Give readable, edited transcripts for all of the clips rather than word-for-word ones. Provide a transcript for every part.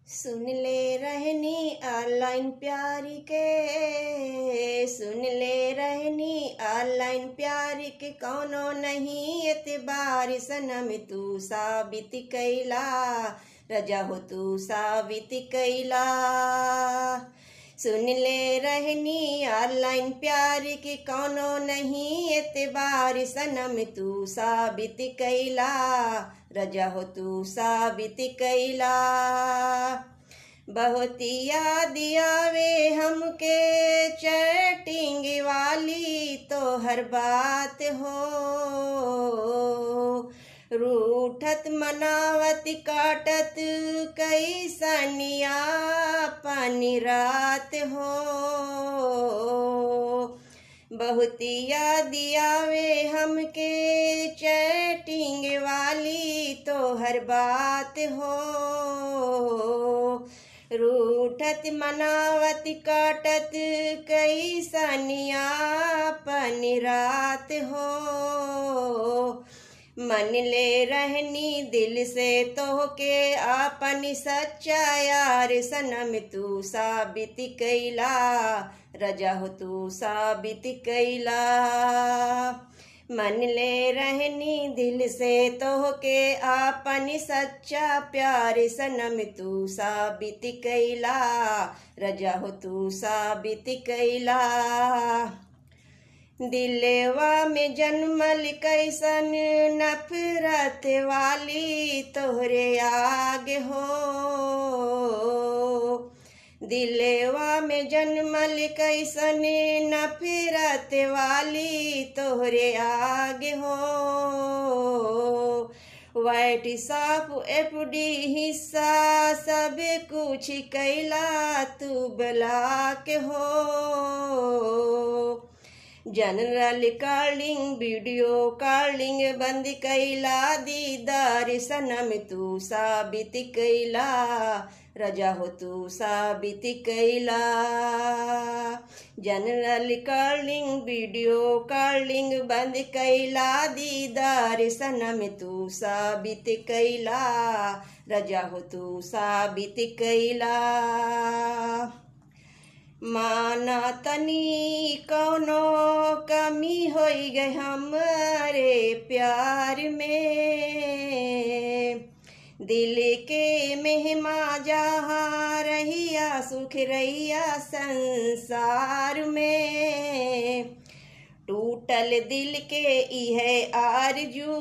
सुन ले रहनी ऑनलाइन प्यारी के, सुन ले रहनी ऑनलाइन प्यारी के, कौनो नहीं एतबार सनम तू साबित कैला, रजा हो तू साबित कैला। सुन ले रहनी ऑनलाइन प्यार की, कौनो नहीं एतबार सनम तू साबित कैला, रजा हो तू साबित कैला। बहुत याद आवे हमके चैटिंग वाली तो हर बात हो, रूठत मनावत काटत कैसनिया पानी रात हो। बहुत याद आवे हमके चैटिंग वाली तो हर बात हो, रूठत मनावत काटत कैसनिया पानी रात हो। मन ले रहनी दिल से तो के आपन सच्चा यार सनम तू साबित कैला, रजा हो तू साबित कैला। मन ले रहनी दिल से तो के आपन सच्चा प्यार सनम तू साबित कैला, रजा हो तू साबित कैला। दिलवा में जन्मल कैसन नफरत वाली तोहरे आगे हो, दिलवा में जन्मल कैसन नफरत वाली तोहरे आगे हो। व्हाट्सएप FB हिस्सा सब कुछ कैला तू ब्लॉक हो, जनरल कॉलिंग वीडियो कॉलिंग बंद कैला, दीदार सनम तू साबित कैला, रजा हो तू साबित कैला। जनरल कॉलिंग वीडियो कॉलिंग बंद कैला, दीदार सनम तू साबित कैला, रजा हो तू साबित कैला। माना तनी कौनो कमी होई गई हमारे प्यार में, दिल के मेहमा जहाँ रहिया सुख रहिया संसार में। टूटल दिल के इहे आरजू,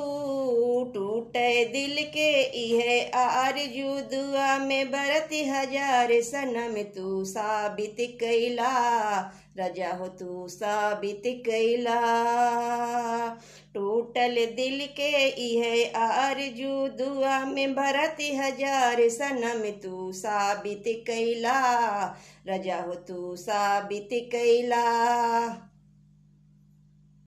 टूटे दिल के इहे आरजू, दुआ में बरत हजार सनम तू साबित कैला, रजा हो तू साबित कैला। टूटल दिल के इहे आरजू, दुआ में बरत हजार सनम तू साबित कैला, रजा हो तू साबित कैला।